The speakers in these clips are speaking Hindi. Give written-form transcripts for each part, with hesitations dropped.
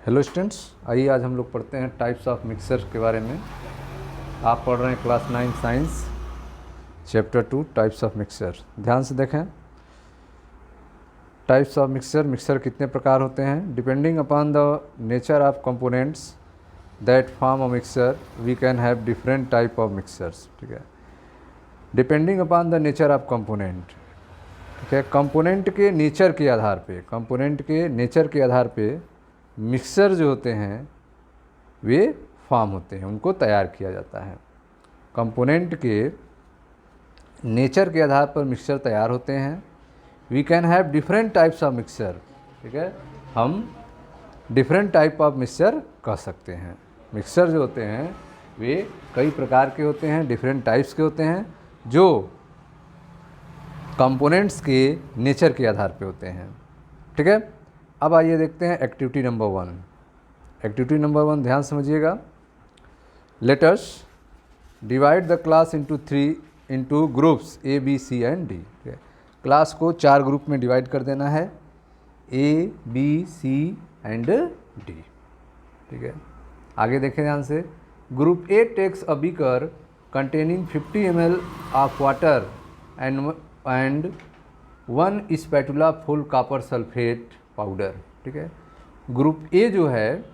हेलो स्टूडेंट्स, आइए आज हम लोग पढ़ते हैं टाइप्स ऑफ मिक्सर के बारे में। आप पढ़ रहे हैं class 9 science chapter 2 types of mixer. ध्यान से देखें। टाइप्स ऑफ मिक्सर कितने प्रकार होते हैं। Depending upon the nature of components that form a mixture we can have different type of mixtures. ठीक है, depending upon the nature of component. ठीक है, कंपोनेंट के नेचर के आधार पे मिक्सर जो होते हैं वे फॉर्म होते हैं, उनको तैयार किया जाता है। कंपोनेंट के नेचर के आधार पर मिक्सर तैयार होते हैं। We can have different types of mixture. ठीक है, हम डिफरेंट टाइप ऑफ मिक्सर कह सकते हैं। मिक्सर जो होते हैं वे कई प्रकार के होते हैं, डिफरेंट टाइप्स के होते हैं, जो कंपोनेंट्स के नेचर के आधार पे होते हैं। ठीक है, अब आइए देखते हैं एक्टिविटी नंबर 1। एक्टिविटी नंबर 1 ध्यान समझिएगा। Let us divide the class into groups A, B, C and D। Class को 4 ग्रुप में डिवाइड कर देना है, A, B, C and D। ठीक है, आगे देखें ध्यान से। Group A takes a beaker containing 50 ml of water and 1 spatula full copper sulphate powder. ठीक है, ग्रुप ए जो है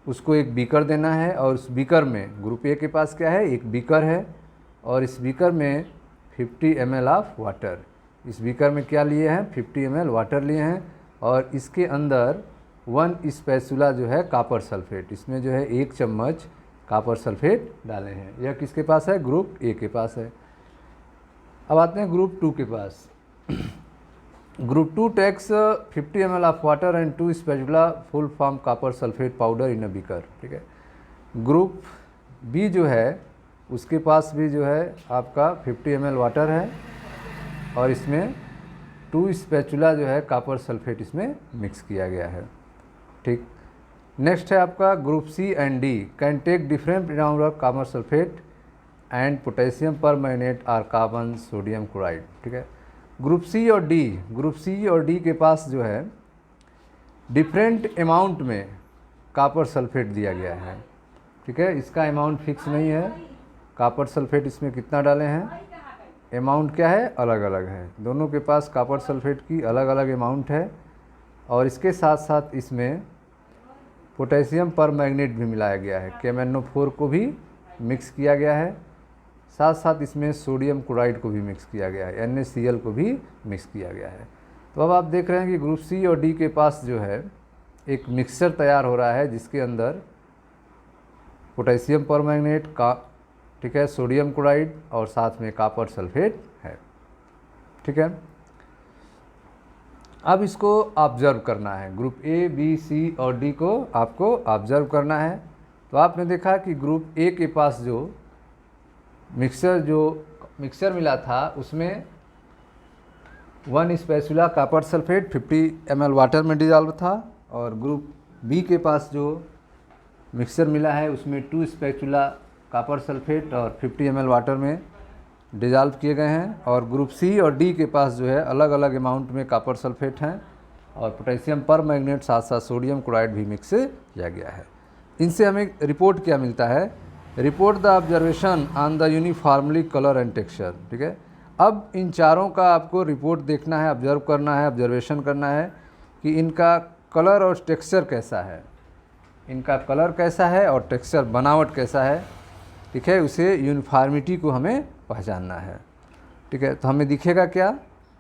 उसको एक बीकर देना है, और उस बीकर में ग्रुप ए के पास क्या है, एक बीकर है, और इस बीकर में 50 ml ऑफ वाटर। इस बीकर में क्या लिए हैं, 50 ml वाटर लिए हैं, और इसके अंदर 1 स्पैचुला जो है कॉपर सल्फेट, इसमें जो है 1 चम्मच कॉपर सल्फेट डाले हैं। यह किसके पास है, ग्रुप ए के पास है। अब आते हैं ग्रुप 2 के पास। Group 2 takes 50 ml of water and 2 spatula full from copper sulphate powder in a beaker. ठीक है, ग्रुप बी जो है उसके पास भी जो है आपका 50 ml वाटर है, और इसमें 2 स्पैचुला जो है कॉपर सल्फेट इसमें मिक्स किया गया है। ठीक, नेक्स्ट है आपका group C and D can take different amount of copper sulphate and potassium permanganate और कार्बन सोडियम क्लोराइड। ठीक है, ग्रुप सी और डी के पास जो है डिफरेंट अमाउंट में कॉपर सल्फेट दिया गया है। ठीक है, इसका अमाउंट फिक्स नहीं है, कॉपर सल्फेट इसमें कितना डाले हैं, अमाउंट क्या है, अलग अलग है। दोनों के पास कॉपर सल्फेट की अलग अलग अमाउंट है, और इसके साथ साथ इसमें पोटेशियम परमैंगनेट भी मिलाया गया है, KMnO4 को भी मिक्स किया गया है, साथ साथ इसमें सोडियम क्लोराइड को भी मिक्स किया गया है, NaCl को भी मिक्स किया गया है। तो अब आप देख रहे हैं कि ग्रुप सी और डी के पास जो है एक मिक्सचर तैयार हो रहा है, जिसके अंदर पोटेशियम परमैंगनेट का, ठीक है, सोडियम क्लोराइड और साथ में कॉपर सल्फेट है। ठीक है, अब इसको ऑब्जर्व करना है। ग्रुप ए, बी, सी और डी को आपको ऑब्जर्व करना है। तो आपने देखा कि ग्रुप ए के पास जो मिक्सर मिला था उसमें 1 spatula copper sulphate 50 ml water में डिजॉल्व था, और ग्रुप बी के पास जो मिक्सर मिला है उसमें 2 स्पैचुला कॉपर सल्फेट और 50 ml वाटर में डिजॉल्व किए गए हैं, और ग्रुप सी और डी के पास जो है अलग अलग अमाउंट में कॉपर सल्फेट हैं, और पोटेशियम परमैंगनेट साथ साथ सोडियम क्लोराइड भी मिक्स किया गया है। इनसे हमें रिपोर्ट क्या मिलता है, report the observation on the uniformly colour and texture. ठीक है, अब इन चारों का आपको रिपोर्ट देखना है, ऑब्जर्व करना है, ऑब्जर्वेशन करना है कि इनका कलर और टेक्सचर कैसा है, इनका कलर कैसा है और टेक्सचर बनावट कैसा है। ठीक है, उसे यूनिफॉर्मिटी को हमें पहचानना है। ठीक है, तो हमें दिखेगा क्या,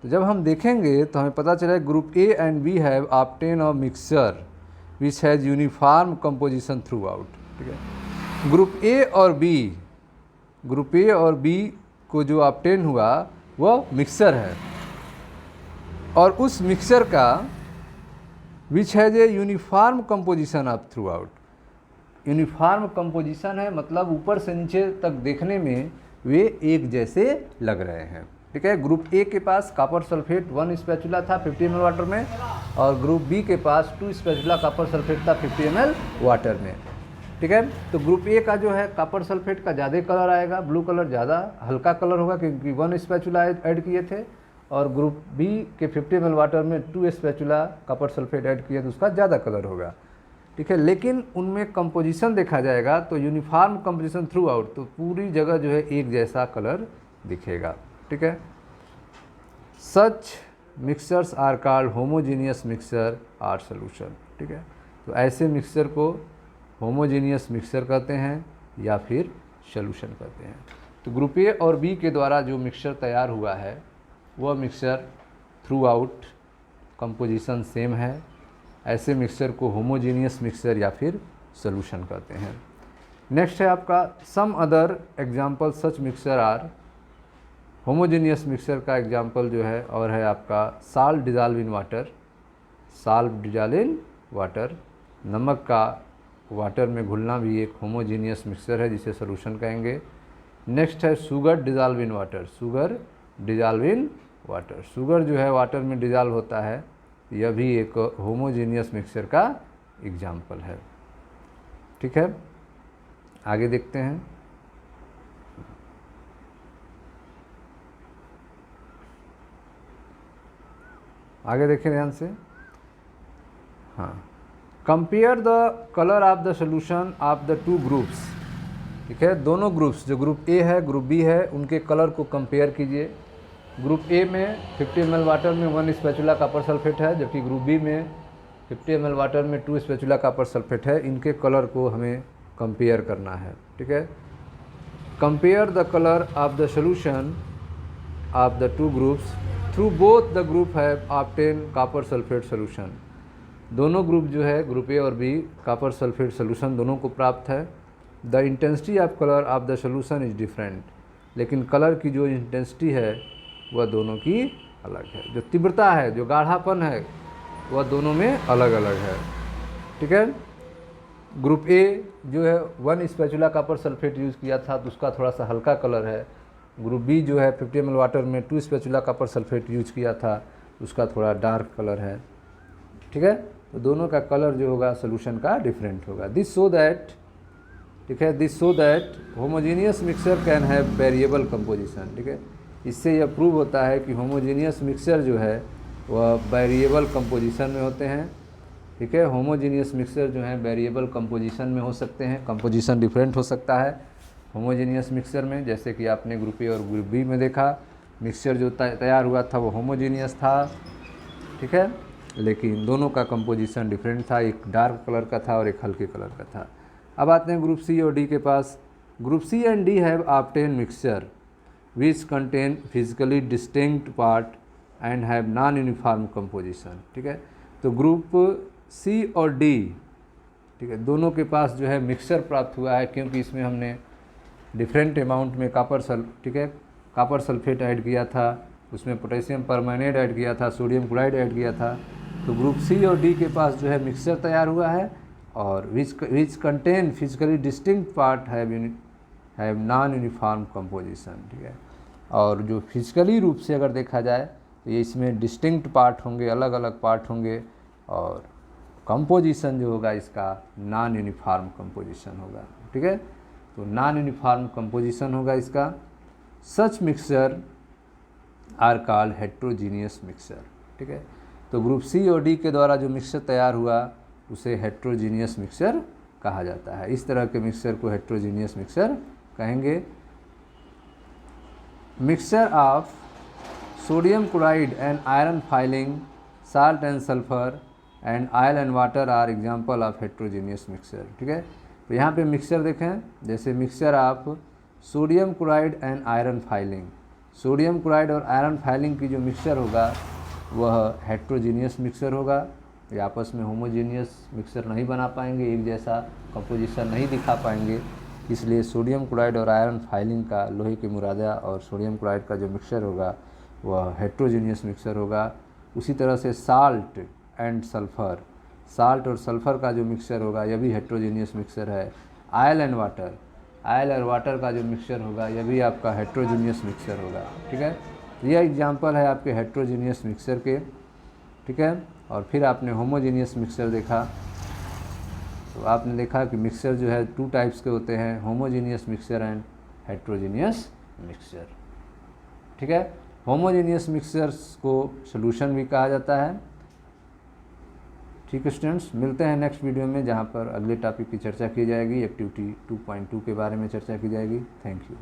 तो जब हम देखेंगे तो हमें पता चलेगा group A and B have obtain a mixture which has uniform composition throughout. ठीक है, ग्रुप ए और बी को जो ऑब्टेन हुआ वह मिक्सर है, और उस मिक्सर का which has a uniform composition of through out. Uniform composition है, मतलब ऊपर से नीचे तक देखने में वे एक जैसे लग रहे हैं। ठीक है, ग्रुप ए के पास कॉपर सल्फेट 1 स्पैचुला था 50 ml वाटर में, और ग्रुप बी के पास 2 स्पैचुला कॉपर सल्फेट था 50 ml वाटर में। ठीक है, तो ग्रुप ए का जो है कॉपर सल्फेट का ज़्यादा कलर आएगा, ब्लू कलर ज़्यादा हल्का कलर होगा क्योंकि 1 स्पैचुला ऐड किए थे, और ग्रुप बी के 50 ml वाटर में 2 स्पैचुला कॉपर सल्फेट ऐड किए तो उसका ज़्यादा कलर होगा। ठीक है, लेकिन उनमें कंपोजिशन देखा जाएगा तो यूनिफॉर्म कंपोजिशन थ्रू आउट, तो पूरी जगह जो है एक जैसा कलर दिखेगा। ठीक है, such mixtures are called homogeneous mixture or solution. ठीक है, तो ऐसे मिक्सचर को होमोजीनियस मिक्सचर कहते हैं या फिर सोल्यूशन कहते हैं। तो ग्रुप ए और बी के द्वारा जो मिक्सचर तैयार हुआ है वह mixture through out composition same है, ऐसे मिक्सचर को होमोजीनियस मिक्सचर या फिर सोल्यूशन कहते हैं। नेक्स्ट है आपका some other example such mixture are, homogeneous mixture का एग्जाम्पल जो है और है आपका salt dissolve in water, salt dissolve in water, नमक का वाटर में घुलना भी एक होमोजीनियस मिक्सचर है जिसे सोल्यूशन कहेंगे। नेक्स्ट है sugar dissolve in water, sugar dissolve in water, sugar जो है वाटर में डिजॉल्व होता है, यह भी एक होमोजीनियस मिक्सचर का एग्जाम्पल है। ठीक है, आगे देखते हैं। आगे देखें ध्यान से। हाँ, compare the colour of the solution of the two groups. ठीक है, दोनों ग्रुप्स जो ग्रुप ए है ग्रुप बी है उनके कलर को कंपेयर कीजिए। ग्रुप ए में 50 ml वाटर में 1 स्पैचुला कॉपर सल्फेट है, जबकि ग्रुप बी में 50 ml वाटर में 2 स्पैचुला कॉपर सल्फेट है। इनके कलर को हमें कंपेयर करना है। ठीक है, compare the colour of the solution of the two groups through both the group have obtain copper sulphate solution. दोनों ग्रुप जो है ग्रुप ए और बी कॉपर सल्फेट सोल्यूशन दोनों को प्राप्त है। The intensity of colour of the solution is different, लेकिन कलर की जो इंटेंसिटी है वह दोनों की अलग है, जो तीव्रता है जो गाढ़ापन है वह दोनों में अलग अलग है। ठीक है, ग्रुप ए जो है 1 स्पैचुला कॉपर सल्फेट यूज़ किया था तो उसका थोड़ा सा हल्का कलर है। ग्रुप बी जो है 50 ml वाटर में 2 स्पैचुला कॉपर सल्फेट यूज किया था उसका थोड़ा डार्क कलर है। ठीक है, तो दोनों का कलर जो होगा सोल्यूशन का डिफरेंट होगा। दिस सो दैट, ठीक है, this so that homogeneous mixture can have variable composition. ठीक है, इससे यह प्रूव होता है कि होमोजीनियस मिक्सचर जो है वह वेरिएबल कंपोजिशन में होते हैं। ठीक है, होमोजीनियस मिक्सचर जो है वेरिएबल कंपोजिशन में हो सकते हैं, कंपोजिशन डिफरेंट हो सकता है होमोजीनियस मिक्सचर में, जैसे कि आपने ग्रुप ए और ग्रुप बी में देखा मिक्सचर जो तैयार हुआ था वो होमोजीनियस था। ठीक है, लेकिन दोनों का कंपोजिशन डिफरेंट था, एक डार्क कलर का था और एक हल्के कलर का था। अब आते हैं ग्रुप सी और डी के पास। Group C and D have obtain mixture which contain physically distinct part and have non uniform composition. ठीक है, तो ग्रुप सी और डी, ठीक है, दोनों के पास जो है मिक्सचर प्राप्त हुआ है, क्योंकि इसमें हमने डिफरेंट अमाउंट में ठीक है कॉपर सल्फेट ऐड किया था, उसमें पोटेशियम परमैंगनेट ऐड किया था, सोडियम क्लोराइड ऐड किया था। तो ग्रुप सी और डी के पास जो है मिक्सचर तैयार हुआ है और विच contain physically distinct part have non uniform composition. ठीक है, और जो फिजिकली रूप से अगर देखा जाए तो ये इसमें डिस्टिंक्ट पार्ट होंगे, अलग अलग पार्ट होंगे, और कंपोजिशन जो होगा इसका नॉन यूनिफॉर्म कंपोजिशन होगा। ठीक है, तो नॉन यूनिफॉर्म कंपोजिशन होगा इसका। Such mixture are called heterogeneous mixture. ठीक है, तो ग्रुप सी और डी के द्वारा जो मिक्सचर तैयार हुआ उसे हेट्रोजीनियस मिक्सचर कहा जाता है। इस तरह के मिक्सचर को हेट्रोजीनियस मिक्सचर कहेंगे। Mixture of sodium chloride and iron filing, salt and sulphur and oil and water are example of heterogeneous mixture. ठीक है, तो यहाँ पे मिक्सचर देखें, जैसे mixture of sodium chloride and iron filing, sodium chloride और आयरन फाइलिंग की जो मिक्सचर होगा वह हेट्रोजीनियस मिक्सचर होगा। ये आपस में होमोजीनियस मिक्सचर नहीं बना पाएंगे, एक जैसा कंपोजिशन नहीं दिखा पाएंगे, इसलिए सोडियम क्लोराइड और आयरन फाइलिंग का लोहे के मुरादा और सोडियम क्लोराइड का जो मिक्सचर होगा वह हेट्रोजीनियस मिक्सचर होगा। उसी तरह से साल्ट एंड सल्फर, साल्ट और सल्फर का जो मिक्सचर होगा यह भी हेट्रोजीनियस मिक्सचर है। आयल एंड वाटर, आयल और वाटर का जो मिक्सचर होगा यह भी आपका हेट्रोजीनियस मिक्सचर होगा। ठीक है, यह एग्जांपल है आपके हेट्रोजीनियस मिक्सचर के। ठीक है, और फिर आपने होमोजीनियस मिक्सचर देखा तो आपने देखा कि मिक्सचर जो है 2 टाइप्स के होते हैं, homogeneous mixture and heterogeneous mixture. ठीक है, होमोजीनियस मिक्सचर्स को सोल्यूशन भी कहा जाता है। ठीक है स्टूडेंट्स, मिलते हैं नेक्स्ट वीडियो में जहाँ पर अगले टॉपिक की चर्चा की जाएगी, एक्टिविटी 2.2 के बारे में चर्चा की जाएगी। Thank you.